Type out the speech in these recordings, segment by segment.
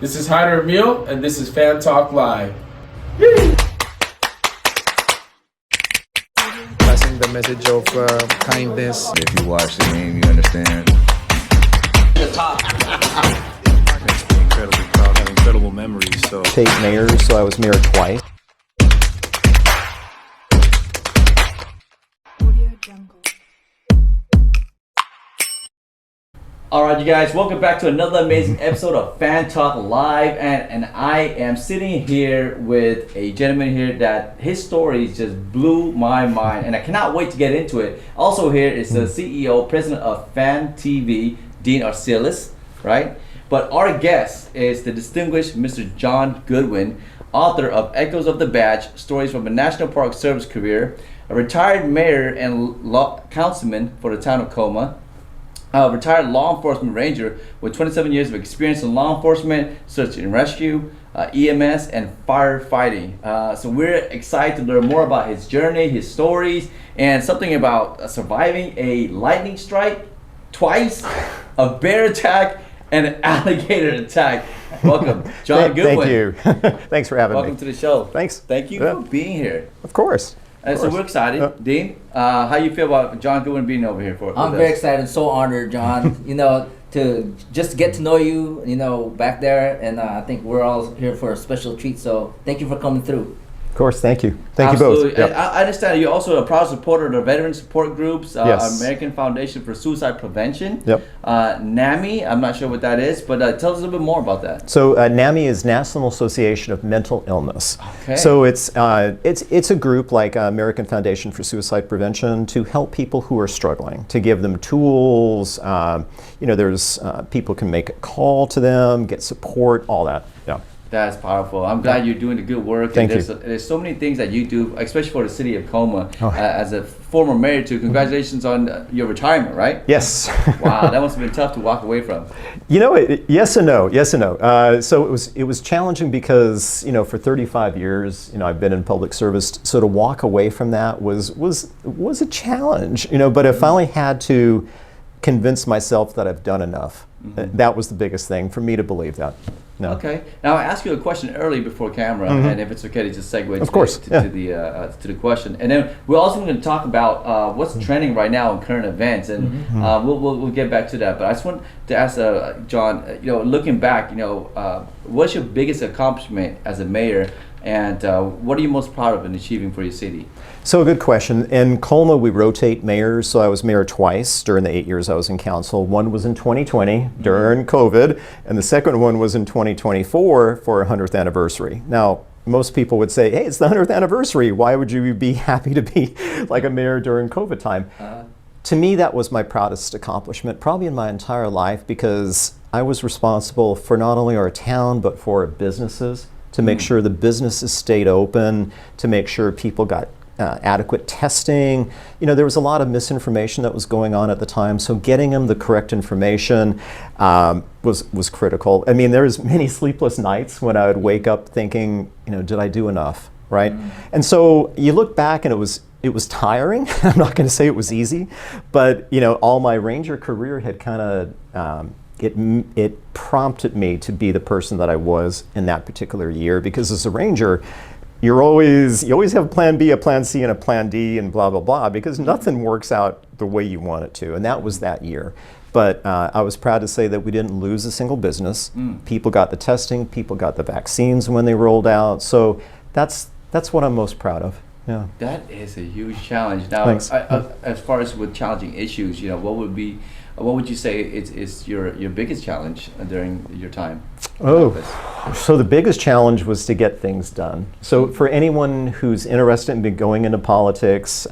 This is Hyder Emil, and this is Fan Talk Live. Passing the message of kindness. If you watch the game, you understand. The top. Makes me incredibly proud, have incredible memories. So State mayor, so I was mayor twice. All right, you guys, welcome back to another amazing episode of Fan Talk Live, and I am sitting here with a gentleman here that his story just blew my mind, and I cannot wait to get into it. Also here is the CEO, president of Fan TV, Dean Arcelis, right? But our guest is the distinguished Mr. John Goodwin, author of Echoes of the Badge, Stories from a National Park Service Career, a retired mayor and councilman for the town of Coma, a retired law enforcement ranger with 27 years of experience in law enforcement, search and rescue, EMS, and firefighting. So we're excited to learn more about his journey, his stories, and something about surviving a lightning strike twice, a bear attack, and an alligator attack. Welcome, John Goodwin. Thank you. Thanks for having Welcome me. to the show. Thanks. Thank you for being here. Of course. So we're excited. Dean, how you feel about John Goodwin being over here for? I'm very excited, so honored, John. To just get to know you, back there, and I think we're all here for a special treat. So thank you for coming through. Of course. Thank you. Thank Absolutely. you both. And I understand you're also a proud supporter of the veteran support groups, Yes. American Foundation for Suicide Prevention. Yep. NAMI, I'm not sure what that is, but tell us a little bit more about that. So NAMI is National Association of Mental Illness. Okay. So it's a group like American Foundation for Suicide Prevention to help people who are struggling, to give them tools. There's people can make a call to them, get support, all that. Yeah. That's powerful. I'm glad you're doing the good work. Thank you. There's so many things that you do, especially for the city of Coma. Oh. As a former mayor too, congratulations on your retirement, right? Yes. Wow, that must have been tough to walk away from. Yes and no. Yes and no. So it was challenging because for 35 years I've been in public service. So to walk away from that was a challenge. But I finally had to convince myself that I've done enough. Mm-hmm. That was the biggest thing for me to believe that. No. Okay. Now I asked you a question early before camera, and if it's okay to just segue Of course, to the question, and then we're also going to talk about what's trending right now in current events, and we'll get back to that. But I just want to ask John, looking back, what's your biggest accomplishment as a mayor, and what are you most proud of in achieving for your city? So a good question. In Colma, we rotate mayors. So I was mayor twice during the 8 years I was in council. One was in 2020 during COVID, and the second one was in 2024 for our 100th anniversary. Now, most people would say, hey, it's the 100th anniversary. Why would you be happy to be like a mayor during COVID time? To me, that was my proudest accomplishment, probably in my entire life, because I was responsible for not only our town, but for our businesses, to make sure the businesses stayed open, to make sure people got adequate testing. There was a lot of misinformation that was going on at the time, so getting them the correct information was critical. I mean, there was many sleepless nights when I would wake up thinking, did I do enough, right? And so you look back and it was tiring. I'm not going to say it was easy, but all my ranger career had kind of it prompted me to be the person that I was in that particular year, because as a ranger, you always have a plan B, a plan C, and a plan D, and blah, blah, blah, because nothing works out the way you want it to. And that was that year. But I was proud to say that we didn't lose a single business. People got the testing, people got the vaccines when they rolled out. So that's what I'm most proud of. Yeah. That is a huge challenge. Now, Thanks. as far as with challenging issues, what would you say is your biggest challenge during your time? So the biggest challenge was to get things done. So for anyone who's interested in going into politics,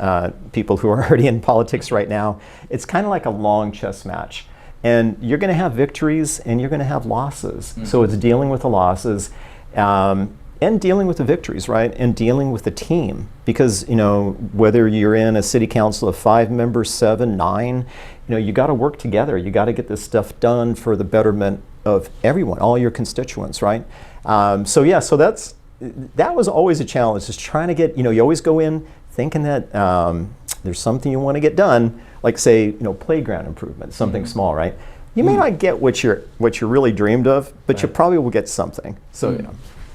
people who are already in politics right now, it's kind of like a long chess match. And you're going to have victories and you're going to have losses. So it's dealing with the losses and dealing with the victories, right? And dealing with the team. Because, whether you're in a city council of 5 members, 7, 9, you got to work together. You got to get this stuff done for the betterment of everyone, all your constituents, right? So that was always a challenge, is trying to get, you always go in thinking that there's something you want to get done, like say, playground improvement, something small, right? You may not get what you really dreamed of, but you Right. probably will get something. So you know.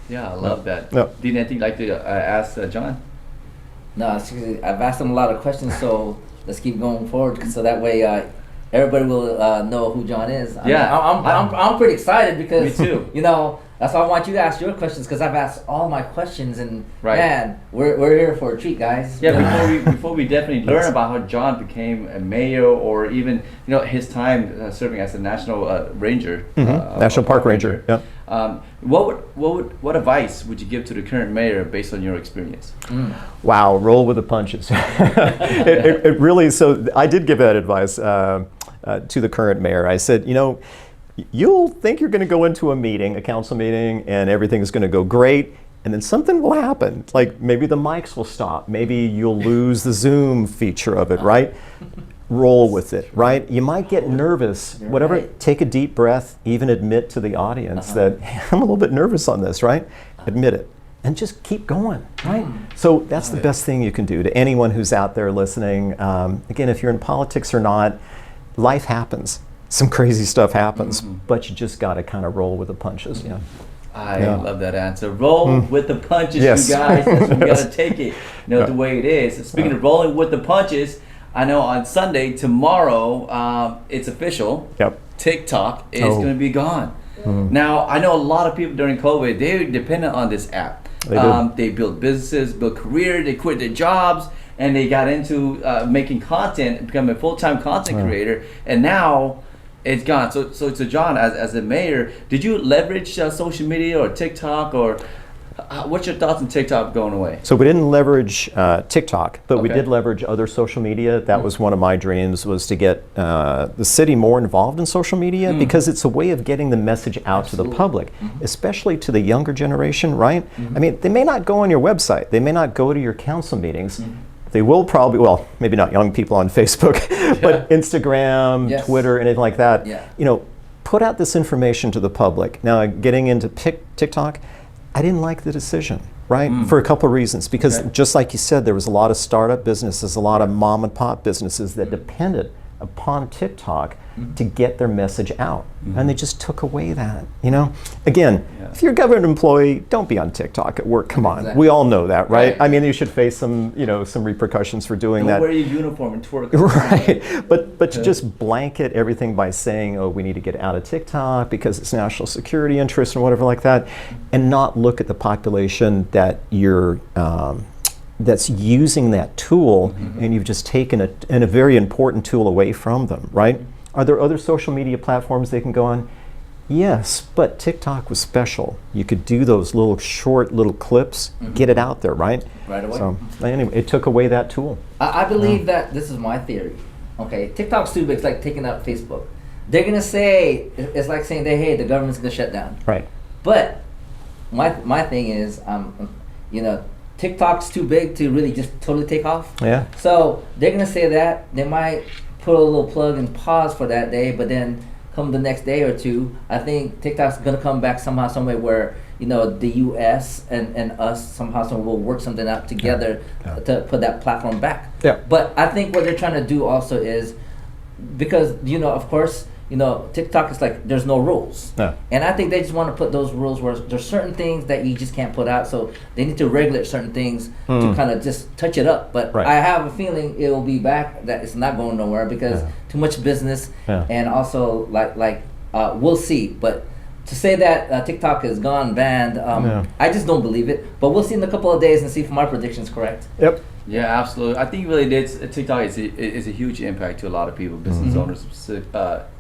Yeah, I love that. Yeah. Did anything like to ask John? No, seriously, I've asked him a lot of questions, so let's keep going forward, so that way everybody will know who John is. Yeah. I'm pretty excited because Me too. you know, that's why I want you to ask your questions, because I've asked all my questions, and Right. man, we're here for a treat, guys. Yeah, before we definitely learn about how John became a mayor, or even his time serving as a national ranger, National Park Ranger. Yeah. What advice would you give to the current mayor based on your experience? Wow, roll with the punches. it really, so I did give that advice to the current mayor. I said, you'll think you're going to go into a meeting, a council meeting, and everything's going to go great, and then something will happen. Like maybe the mics will stop. Maybe you'll lose the Zoom feature of it, right? Roll with it, right? You might get nervous, whatever. Right. Take a deep breath, even admit to the audience that hey, I'm a little bit nervous on this, right? Admit it. And just keep going, right? So that's the best thing you can do to anyone who's out there listening. Again, if you're in politics or not, life happens. Some crazy stuff happens, but you just got to kind of roll with the punches. Yeah. I love that answer. Roll with the punches, Yes. you guys. That's what we gotta take it, the way it is. Speaking of rolling with the punches, I know on Sunday, tomorrow, it's official. Yep. TikTok is going to be gone. Now, I know a lot of people during COVID, they depended on this app. They did. They built businesses, built career, they quit their jobs, and they got into making content, becoming a full-time content creator, and now it's gone. So John, as the mayor, did you leverage social media or TikTok, or what's your thoughts on TikTok going away? So we didn't leverage TikTok, but we Okay. did leverage other social media. That was one of my dreams, was to get the city more involved in social media, because it's a way of getting the message out to the public, especially to the younger generation, right? I mean, they may not go on your website. They may not go to your council meetings. They will probably, well, maybe not young people on Facebook, but Instagram, Yes. Twitter, anything like that. Yeah. Put out this information to the public. Now, getting into TikTok, I didn't like the decision, right? For a couple of reasons. Because just like you said, there was a lot of startup businesses, a lot of mom and pop businesses that depended upon TikTok to get their message out. And they just took away that, Again, if you're a government employee, don't be on TikTok at work. Come on. Exactly. We all know that, right? Right. I mean, you should face some, some repercussions for doing Don't that. wear your uniform and twerk. Right, but to just blanket everything by saying, oh, we need to get out of TikTok because it's national security interest and whatever like that, and not look at the population that you're that's using that tool, and you've just taken a very important tool away from them, right? Are there other social media platforms they can go on? Yes, but TikTok was special. You could do those little short little clips, get it out there, right? Right away. So anyway, it took away that tool. I believe that this is my theory. Okay, TikTok's too big. It's like taking out Facebook. They're gonna say it's like saying that hey, the government's gonna shut down. Right. But my thing is, TikTok's too big to really just totally take off. Yeah. So they're gonna say that they might put a little plug and pause for that day, but then come the next day or two, I think TikTok's gonna come back somehow, some way where the U.S. and us somehow, some will work something out together to put that platform back. Yeah. But I think what they're trying to do also is because of course. TikTok is like there's no rules, and I think they just want to put those rules where there's certain things that you just can't put out. So they need to regulate certain things to kind of just touch it up. But I have a feeling it will be back. That it's not going nowhere because too much business, and also like we'll see. But to say that TikTok is gone banned, I just don't believe it. But we'll see in a couple of days and see if my prediction's correct. Yep. Yeah, absolutely. I think really TikTok is a huge impact to a lot of people, business owners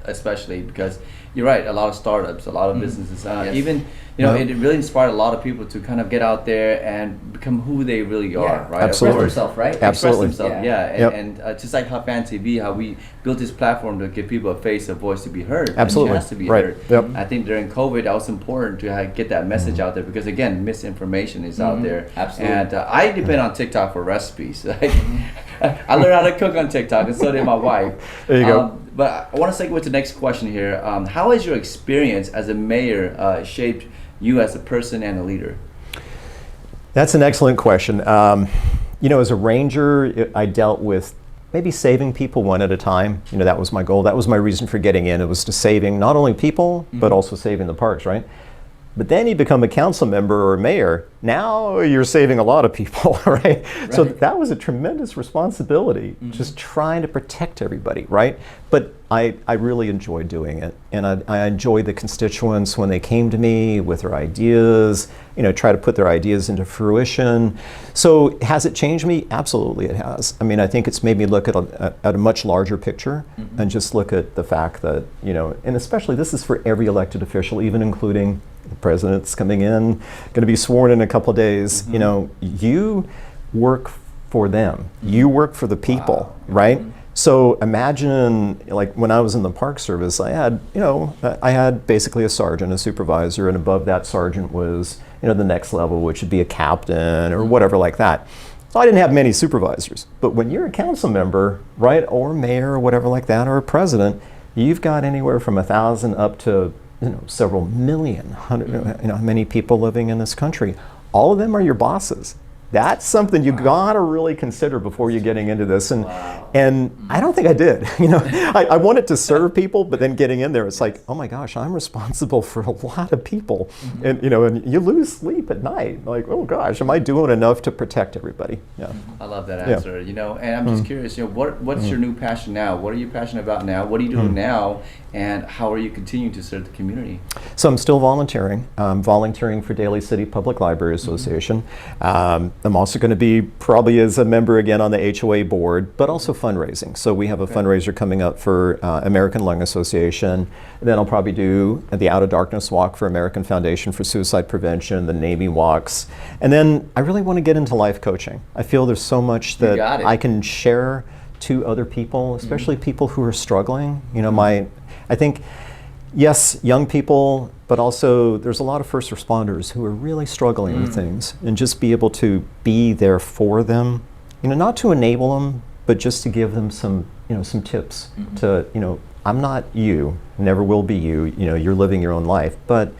especially, because you're right, a lot of startups, a lot of businesses, even it really inspired a lot of people to kind of get out there and become who they really are, right? Absolutely. Express themselves, right? Absolutely. Express themselves, and just like how Fan TV, how we built this platform to give people a face, a voice to be heard, Absolutely. a chance to be Right. heard. Yep. I think during COVID, that was important to get that message out there, because again, misinformation is out there. Absolutely. And I depend on TikTok for recipes. I learned how to cook on TikTok, and so did my wife. There you go. But I want to segue to the next question here. How has your experience as a mayor shaped you as a person and a leader? That's an excellent question. As a ranger, I dealt with maybe saving people one at a time. That was my goal. That was my reason for getting in. It was to saving not only people, but also saving the parks, right? But then you become a council member or a mayor. Now you're saving a lot of people, right? So that was a tremendous responsibility, just trying to protect everybody, right? But I really enjoyed doing it. And I enjoyed the constituents when they came to me with their ideas, try to put their ideas into fruition. So has it changed me? Absolutely it has. I mean, I think it's made me look at a much larger picture and just look at the fact that, and especially this is for every elected official, even including the president's coming in, going to be sworn in a couple of days. You work for them. You work for the people, right? So imagine, like when I was in the Park Service, I had basically a sergeant, a supervisor, and above that sergeant was, the next level, which would be a captain or whatever like that. So I didn't have many supervisors. But when you're a council member, right, or mayor or whatever like that, or a president, you've got anywhere from 1,000 up to several million, many people living in this country. All of them are your bosses. That's something you gotta really consider before you're getting into this. And I don't think I did. I wanted to serve people, but then getting in there, it's like, oh my gosh, I'm responsible for a lot of people. And and you lose sleep at night. Like, oh gosh, am I doing enough to protect everybody? Yeah. I love that answer. And I'm just curious, what's your new passion now? What are you passionate about now? What are you doing now? And how are you continuing to serve the community? So I'm still volunteering. I'm volunteering for Daly City Public Library Association. I'm also going to be probably as a member again on the HOA board, but also fundraising. So we have a fundraiser coming up for American Lung Association. And then I'll probably do the Out of Darkness Walk for American Foundation for Suicide Prevention, the Navy Walks. And then I really want to get into life coaching. I feel there's so much that I can share to other people, especially people who are struggling. I think, yes, young people, but also there's a lot of first responders who are really struggling with things, and just be able to be there for them, not to enable them, but just to give them some tips to, I'm not you, never will be you, you're living your own life, but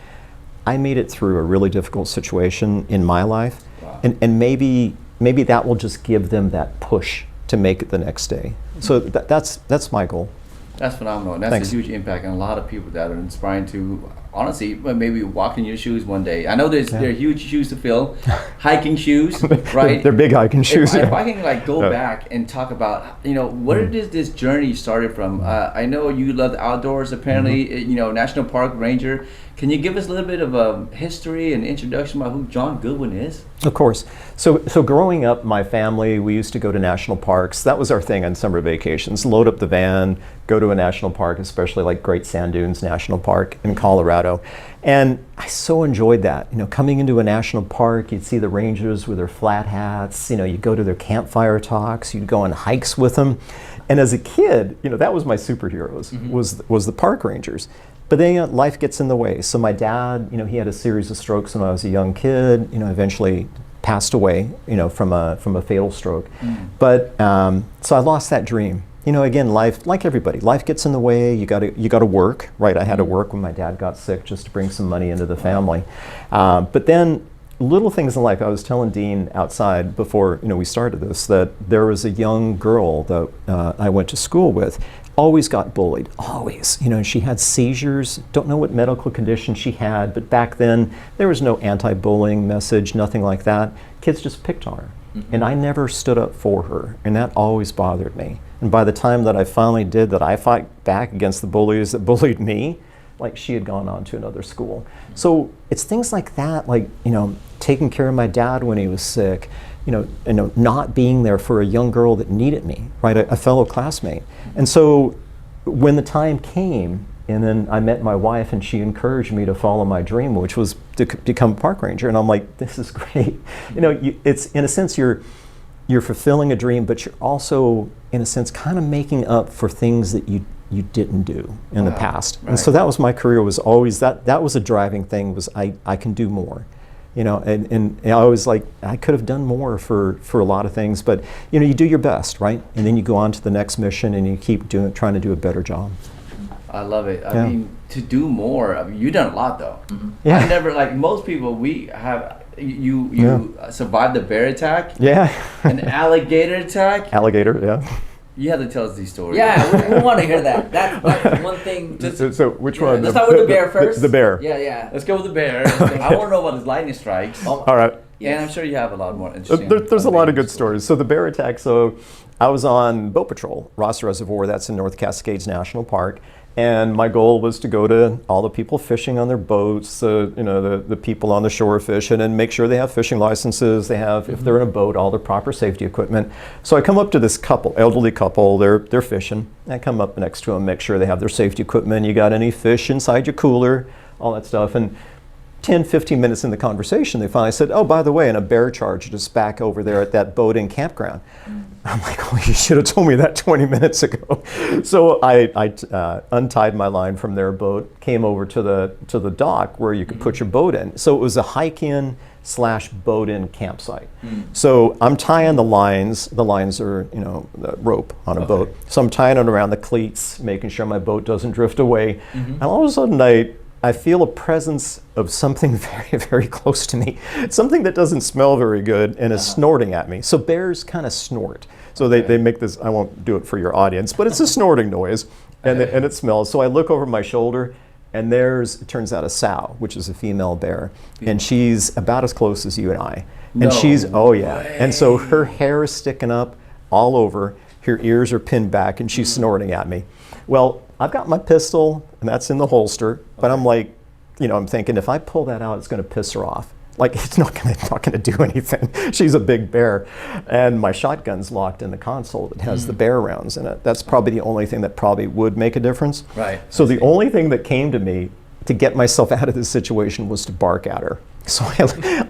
I made it through a really difficult situation in my life, and maybe that will just give them that push to make it the next day. So that's my goal. That's phenomenal. And that's a huge impact on a lot of people that are inspiring to, honestly, maybe walk in your shoes one day. I know they're huge shoes to fill, hiking shoes, right? They're big hiking shoes. If I can go back and talk about, where did this journey started from? I know you love the outdoors, apparently, National Park Ranger. Can you give us a little bit of a history and introduction about who John Goodwin is? Of course. So growing up, my family, we used to go to national parks. That was our thing on summer vacations. Load up the van, go to a national park, especially like Great Sand Dunes National Park in Colorado. And I so enjoyed that. Coming into a national park, you'd see the rangers with their flat hats. You'd go to their campfire talks. You'd go on hikes with them. And as a kid, that was my superheroes, was the park rangers. But then life gets in the way. So my dad, he had a series of strokes when I was a young kid. Eventually passed away, from a fatal stroke. But so I lost that dream. Again, life, like everybody, life gets in the way. You got to work, right? I had to work when my dad got sick just to bring some money into the family. But then little things in life. I was telling Dean outside before we started this that there was a young girl that I went to school with. Always got bullied, always. She had seizures, don't know what medical condition she had, but back then there was no anti-bullying message, nothing like that. Kids just picked on her. And I never stood up for her, and that always bothered me. And by the time that I finally did that, I fought back against the bullies that bullied me, like she had gone on to another school. So it's things like that, like, taking care of my dad when he was sick, not being there for a young girl that needed me, right, a fellow classmate. And so when the time came, and then I met my wife, and she encouraged me to follow my dream, which was to become a park ranger. And I'm like, this is great. It's in a sense you're fulfilling a dream, but you're also in a sense kind of making up for things that you didn't do in the past. Right. And so that was my career, was always that was a driving thing, was I can do more. And I was like, I could have done more for a lot of things, but you do your best, right? And then you go on to the next mission, and you keep trying to do a better job. I love it. I mean, to do more. You've done a lot, though. Yeah. I never, like most people, we have. You survived the bear attack. Yeah. An alligator attack. Alligator, yeah. You have to tell us these stories. Yeah, we want to hear that. That's one thing. So which one? Let's start with the bear first. The bear. Yeah. Let's go with the bear. I want to know about his lightning strikes. All right. Yes. And I'm sure you have a lot more interesting. There's a lot of good stories. So the bear attack. So I was on boat patrol, Ross Reservoir. That's in North Cascades National Park. And my goal was to go to all the people fishing on their boats, the people on the shore fishing, and make sure they have fishing licenses. They have, if they're in a boat, all the proper safety equipment. So I come up to this couple, elderly couple. They're fishing. I come up next to them, make sure they have their safety equipment. You got any fish inside your cooler, all that stuff. And 10, 15 minutes in the conversation, they finally said, "Oh, by the way, and a bear charged us back over there at that boating campground." I'm like, "Oh, you should have told me that 20 minutes ago." So I untied my line from their boat, came over to the dock where you could put your boat in. So it was a hike-in / boat-in campsite. So I'm tying the lines. The lines are, the rope on a boat. So I'm tying it around the cleats, making sure my boat doesn't drift away. And all of a sudden, I feel a presence of something very, very close to me, something that doesn't smell very good and is snorting at me. So bears kind of snort. So they make this, I won't do it for your audience, but it's a snorting noise and it smells. So I look over my shoulder and it turns out a sow, which is a female bear. And she's about as close as you and I. And And so her hair is sticking up all over, her ears are pinned back and she's snorting at me. Well, I've got my pistol, and that's in the holster, but I'm like, I'm thinking if I pull that out, it's going to piss her off. Like, it's not going to do anything. She's a big bear. And my shotgun's locked in the console that has the bear rounds in it. That's probably the only thing that probably would make a difference. Right. So the only thing that came to me to get myself out of this situation was to bark at her. So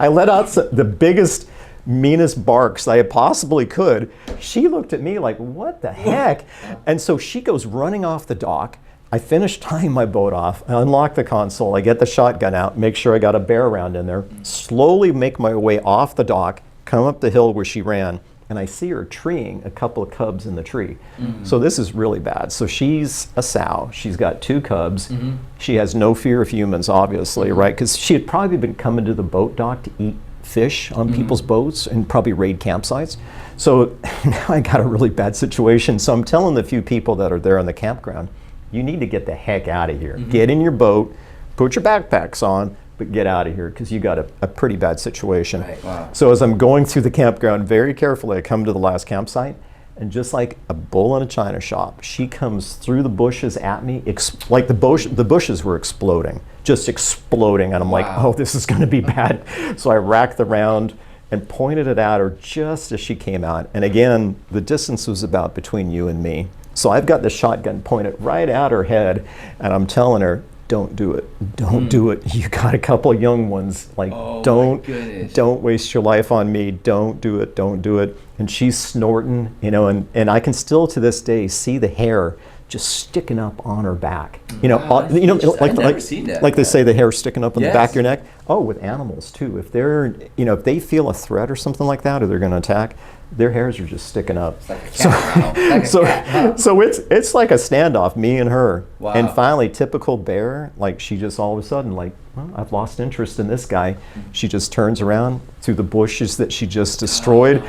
I let out the biggest, meanest barks I possibly could. She looked at me like, "What the heck?" And so she goes running off the dock. I finish tying my boat off. I unlock the console. I get the shotgun out, make sure I got a bear round in there, slowly make my way off the dock, come up the hill where she ran, and I see her treeing a couple of cubs in the tree. So this is really bad. So she's a sow. She's got 2 cubs. She has no fear of humans, obviously, right? Because she had probably been coming to the boat dock to eat fish on people's boats and probably raid campsites. So now I got a really bad situation. So I'm telling the few people that are there on the campground, you need to get the heck out of here. Get in your boat, put your backpacks on, but get out of here because you got a pretty bad situation. Right. Wow. So as I'm going through the campground very carefully, I come to the last campsite, and just like a bull in a china shop, she comes through the bushes at me, like the bushes were exploding, just exploding. And I'm like, "Oh, this is going to be bad." So I racked the round and pointed it at her just as she came out. And again, the distance was about between you and me. So I've got the shotgun pointed right at her head, and I'm telling her, "Don't do it. Don't do it. You got a couple young ones. Like, don't waste your life on me. Don't do it. Don't do it." And she's snorting, and I can still to this day see the hair just sticking up on her back. I've never seen that. Like they say, the hair sticking up on the back of your neck. Oh, with animals too. If they're, if they feel a threat or something like that, or they're going to attack, their hairs are just sticking up. It's like a cat. So it's like a standoff, me and her. Wow. And finally, typical bear, like she just all of a sudden, like, "Well, I've lost interest in this guy." She just turns around through the bushes that she just destroyed.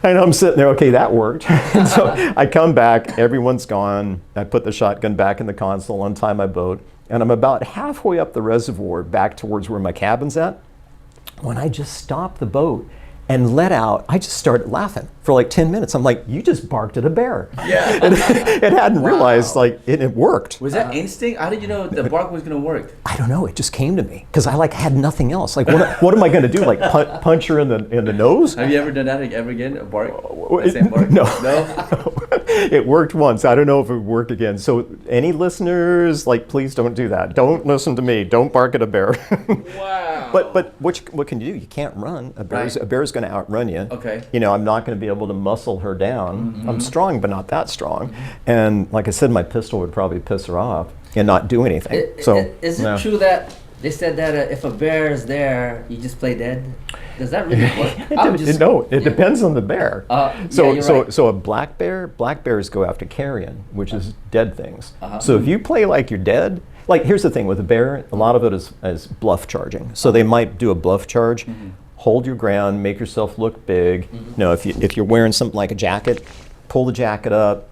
And I'm sitting there, okay, that worked. And so I come back, everyone's gone. I put the shotgun back in the console, untie my boat, and I'm about halfway up the reservoir back towards where my cabin's at, when I just stopped the boat and let out, I just started laughing for like 10 minutes. I'm like, "You just barked at a bear." Yeah. And it hadn't realized, like, it worked. Was that instinct? How did you know the bark was going to work? I don't know. It just came to me because I had nothing else. Like, what am I going to do? Like, punch her in the nose? Have you ever done that ever again? A bark? The same bark? No. No? It worked once. I don't know if it would work again. So any listeners, like, please don't do that. Don't listen to me. Don't bark at a bear. Wow. But what can you do? You can't run. A bear's going to outrun you. Okay. I'm not going to be able to muscle her down. I'm strong, but not that strong. And like I said, my pistol would probably piss her off and not do anything. Is it true that they said that if a bear is there, you just play dead? Does that really work? It depends on the bear. You're right. So a black bears go after carrion, which is dead things. So if you play like you're dead, like, here's the thing with a bear, a lot of it is bluff charging. So they might do a bluff charge. Hold your ground, make yourself look big. If you're wearing something like a jacket, pull the jacket up,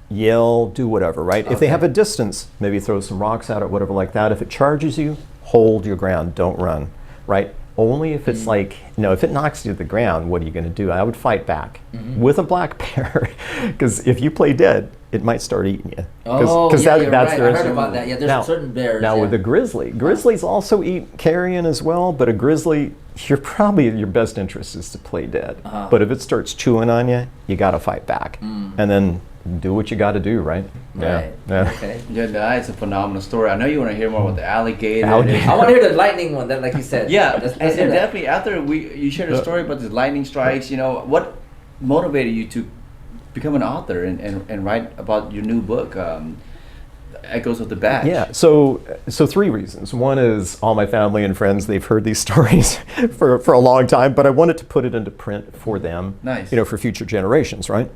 yell, do whatever, right? If they have a distance, maybe throw some rocks at it, whatever like that. If it charges you, hold your ground, don't run, right? Only if it's like, if it knocks you to the ground, what are you going to do? I would fight back with a black bear, because if you play dead, it might start eating you. You're that's right. their I heard about that. Yeah, there's certain bears. Now with the grizzlies also eat carrion as well, but a grizzly, your best interest is to play dead. But if it starts chewing on you, you got to fight back, and then do what you got to do, right? Right. Yeah. Okay. Yeah, that's a phenomenal story. I know you want to hear more about the alligator. I want to hear the lightning one, that, like you said. Yeah, let's and hear that. definitely after you shared a story about the lightning strikes, what motivated you to become an author and write about your new book, Echoes of the Badge? Yeah, so 3 reasons. One is all my family and friends, they've heard these stories for a long time, but I wanted to put it into print for them, Nice. for future generations, right?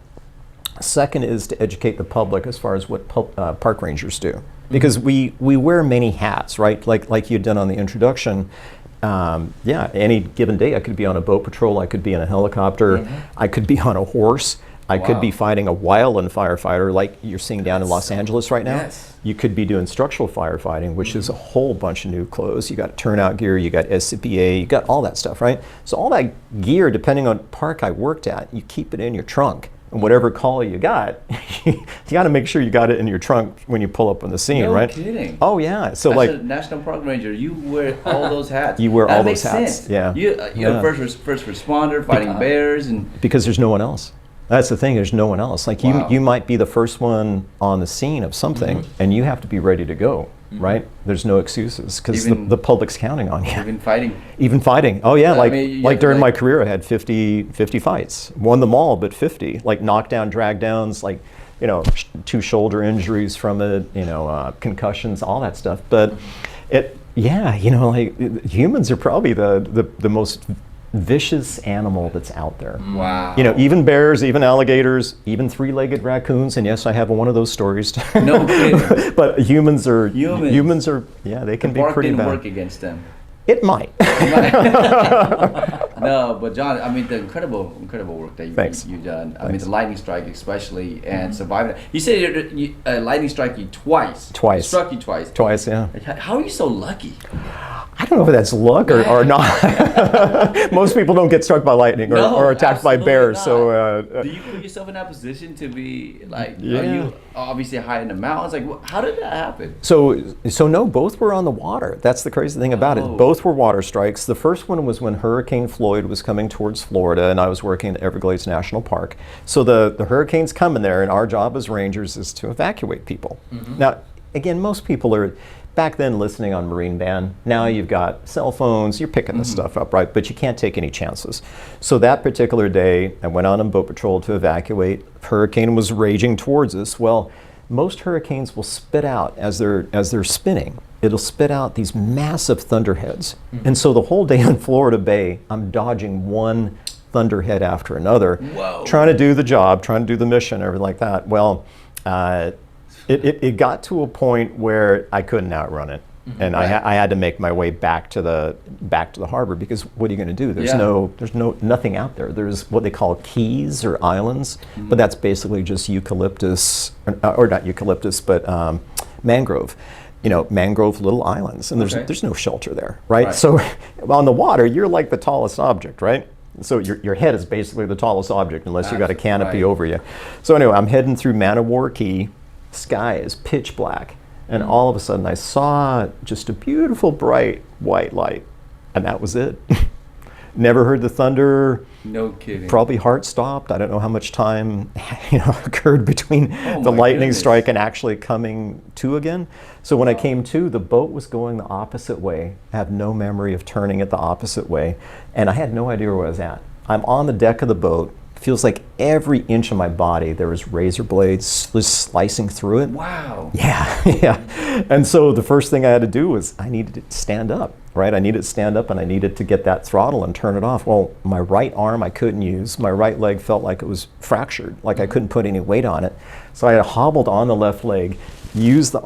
Second is to educate the public as far as what park rangers do, because we wear many hats, right? Like you did on the introduction. Any given day I could be on a boat patrol, I could be in a helicopter, I could be on a horse, I could be fighting a wildland firefighter like you're seeing down in Los Angeles right now. Yes. You could be doing structural firefighting, which is a whole bunch of new clothes. You got turnout gear, you got SCBA, you got all that stuff, right? So all that gear, depending on park I worked at, you keep it in your trunk. And whatever call you got, you got to make sure you got it in your trunk when you pull up on the scene, right? No kidding. Oh yeah. So As like a national park ranger, you wear all those hats. You wear that all makes those hats. Sense. Yeah. You're first responder fighting bears and. because there's no one else. That's the thing. There's no one else. Like Wow. you might be the first one on the scene of something, and you have to be ready to go, right? There's no excuses because Even- the public's counting on you. Even fighting. Even fighting. Oh yeah, I mean, you have to, during my like- career, I had 50 fights. Won them all, but 50. Like knockdown, drag downs, like 2 shoulder injuries from it, concussions, all that stuff. But humans are probably the most vicious animal that's out there. Wow. Even bears, even alligators, even 3-legged raccoons, and yes, I have one of those stories. No kidding. But humans are, Humans. they can The be bark pretty didn't bad. work against them. It might. No, but John, I mean the incredible work that Thanks. you've done. I mean Thanks. the lightning strike especially, and surviving it. You said lightning struck you twice. Twice. Struck you twice. Twice, yeah. How are you so lucky? I don't know if that's luck or not. Most people don't get struck by lightning No, or attacked by absolutely bears. not. So Do you put yourself in that position to be like? Yeah. Are you obviously high in the mountains? Like, how did that happen? So no, both were on the water. That's the crazy thing about Oh. it. Both were water strikes. The first one was when Hurricane Floyd was coming towards Florida, and I was working at Everglades National Park. So the hurricane's coming there, and our job as rangers is to evacuate people. Now, again, most people are back then listening on Marine Band. Now you've got cell phones, you're picking this stuff up, right? But you can't take any chances. So that particular day, I went out on boat patrol to evacuate. Hurricane was raging towards us. Well, most hurricanes will spit out as they're spinning. It'll spit out these massive thunderheads. And so the whole day in Florida Bay, I'm dodging one thunderhead after another, Whoa. trying to do the job, trying to do the mission, everything like that. Well, it got to a point where I couldn't outrun it, and I had to make my way back to the harbor, because what are you going to do? There's nothing out there. There's what they call keys or islands, but that's basically just eucalyptus, or not eucalyptus, but mangrove. Mangrove little islands, and there's no shelter there, right? So on the water, you're like the tallest object, right? So your head is basically the tallest object, unless you've got a canopy over you. So anyway, I'm heading through Man of War Key. Sky is pitch black, and all of a sudden I saw just a beautiful bright white light, and that was it. Never heard the thunder. No kidding. Probably heart stopped. I don't know how much time occurred between the my lightning goodness. strike and actually coming to again. So when I came to, the boat was going the opposite way. I have no memory of turning it the opposite way, and I had no idea where I was at. I'm on the deck of the boat. Feels like every inch of my body there was razor blades just slicing through it. Wow. Yeah, yeah. And so the first thing I had to do was I needed to stand up, right? I needed to stand up, and I needed to get that throttle and turn it off. Well, my right arm I couldn't use. My right leg felt like it was fractured, like I couldn't put any weight on it. So I had hobbled on the left leg, used the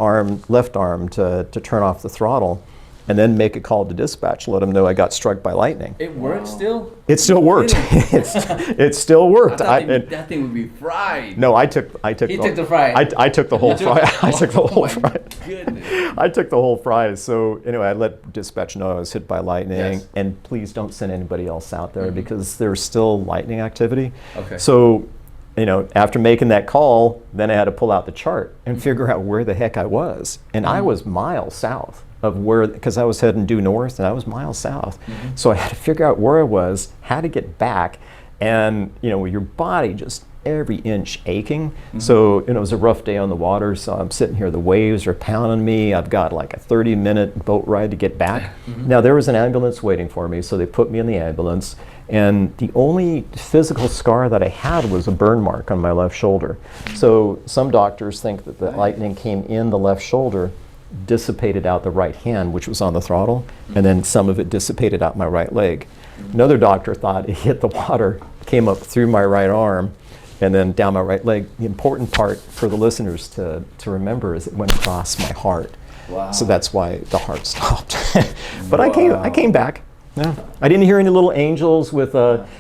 left arm to turn off the throttle. and then make a call to dispatch, let them know I got struck by lightning. It works still? It still worked. It still worked. That thing would be fried. No, I took He took the fry. I took the whole fry. I took the whole my fry. Goodness. I took the whole fries. So anyway, I let dispatch know I was hit by lightning, Yes. and please don't send anybody else out there because there's still lightning activity. Okay. So, after making that call, then I had to pull out the chart and figure out where the heck I was, and I was miles south of where, because I was heading due north, and I was miles south. So I had to figure out where I was, how to get back, and your body just every inch aching. So it was a rough day on the water, so I'm sitting here, the waves are pounding me, I've got like a 30-minute boat ride to get back. Now there was an ambulance waiting for me, so they put me in the ambulance, and the only physical scar that I had was a burn mark on my left shoulder. So some doctors think that the lightning came in the left shoulder, dissipated out the right hand, which was on the throttle, and then some of it dissipated out my right leg. Another doctor thought it hit the water, came up through my right arm, and then down my right leg. The important part for the listeners to remember is it went across my heart. Wow. So that's why the heart stopped. But I came back. Yeah. I didn't hear any little angels with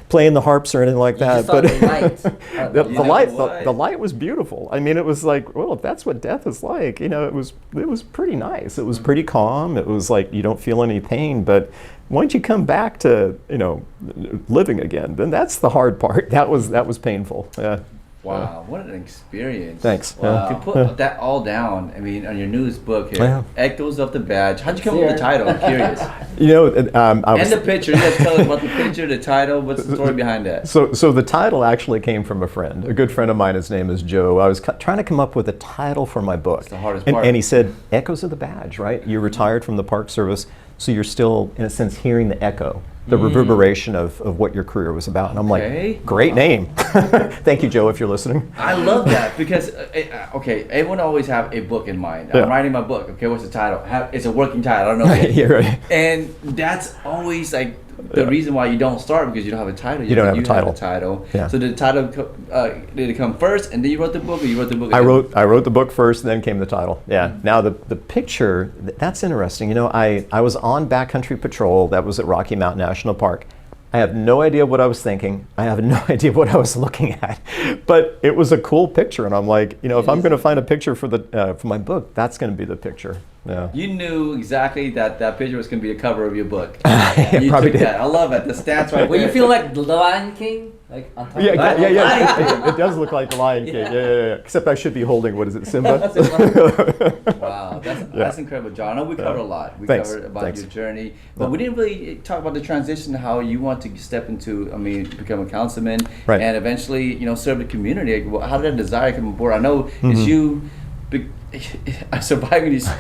playing the harps or anything like that. Just saw the light. The light was beautiful. I mean, it was like, well, if that's what death is like, it was pretty nice. It was pretty calm. It was like you don't feel any pain, but once you come back to living again, then that's the hard part. That was painful. Yeah. Wow, what an experience. Thanks. Wow. Yeah. To put that all down, I mean, on your newest book here, Yeah. Echoes of the Badge. How'd you come up with the title? I'm curious. And The picture. You guys tell us about the picture, the title. What's the story behind that? So the title actually came from a friend, a good friend of mine. His name is Joe. I was trying to come up with a title for my book. It's the hardest and, part. And he said, Echoes of the Badge, right? You're retired from the Park Service, so you're still, in a sense, hearing the echo, the reverberation of what your career was about. And I'm Okay. like, great name. Thank you, Joe, if you're listening. I love that because, everyone always have a book in mind. Yeah. I'm writing my book. Okay, what's the title? It's a working title. I don't know yet. Yeah, right. And that's always like the reason why you don't start, because you don't have a title yet. You don't but have a title. title. Yeah. So did the title did it come first, and then you wrote the book, or you wrote the book? I again? wrote the book first, and then came the title. Yeah. Now the picture, that's interesting. I was on backcountry patrol. That was at Rocky Mountain National Park. I have no idea what I was thinking. I have no idea what I was looking at, but it was a cool picture, and I'm like, if I'm going to find a picture for my book, that's going to be the picture. Yeah. You knew exactly that picture was going to be the cover of your book. Yeah, probably did. That. I love it. The stats right Well, there. you feel like the Lion King, like on top. Yeah, of yeah. It does look like the Lion King. Yeah. Except I should be holding, what is it, Simba? Wow, that's incredible, John. I know we covered a lot. We Thanks. covered about Thanks. your journey, but we didn't really talk about the transition, how you want to step into, become a councilman, Right. and eventually, serve the community. How did that desire come aboard? I know it's you. Surviving these,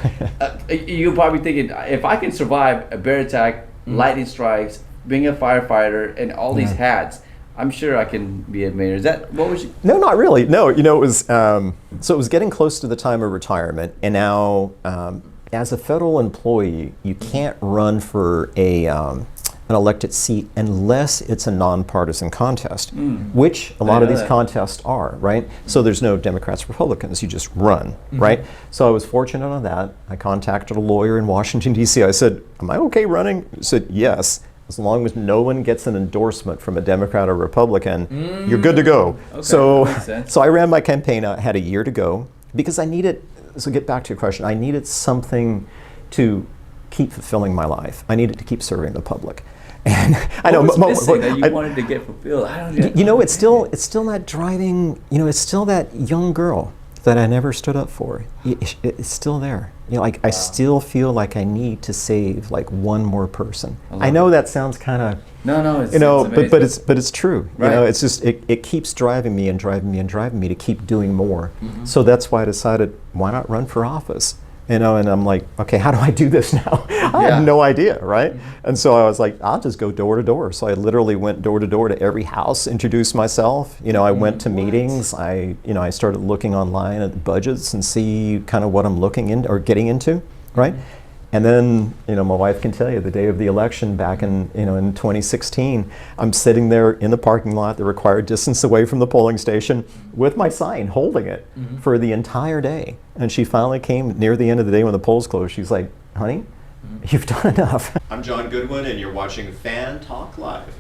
you're probably thinking, if I can survive a bear attack, lightning strikes, being a firefighter, and all these hats, I'm sure I can be a mayor. Is that what was you? No, not really. No, it was so it was getting close to the time of retirement, and now as a federal employee, you can't run for an elected seat unless it's a nonpartisan contest, which a lot of these contests are, right? So there's no Democrats, Republicans, you just run, right? So I was fortunate on that. I contacted a lawyer in Washington, D.C. I said, am I okay running? He said, yes, as long as no one gets an endorsement from a Democrat or Republican, you're good to go. Okay, So, that makes sense. so I ran my campaign, I had a year to go, because I needed, so get back to your question, I needed something to keep fulfilling my life. I needed to keep serving the public. And I know What was missing that you wanted to get fulfilled? it's still that driving, it's still that young girl that I never stood up for. It's still there. I still feel like I need to save like one more person. I know that sounds kind of No, it's but it's true. Right. It's just it keeps driving me and driving me and driving me to keep doing more. So that's why I decided, why not run for office? And I'm like, okay, how do I do this now? I have no idea, right? And so I was like, I'll just go door to door. So I literally went door to door to every house, introduced myself. I went to meetings. I started looking online at the budgets and see kind of what I'm looking in or getting into, right? And then, my wife can tell you, the day of the election back in 2016, I'm sitting there in the parking lot, the required distance away from the polling station, with my sign, holding it for the entire day. And she finally came near the end of the day when the polls closed. She's like, honey, you've done enough. I'm John Goodwin, and you're watching Fan Talk Live.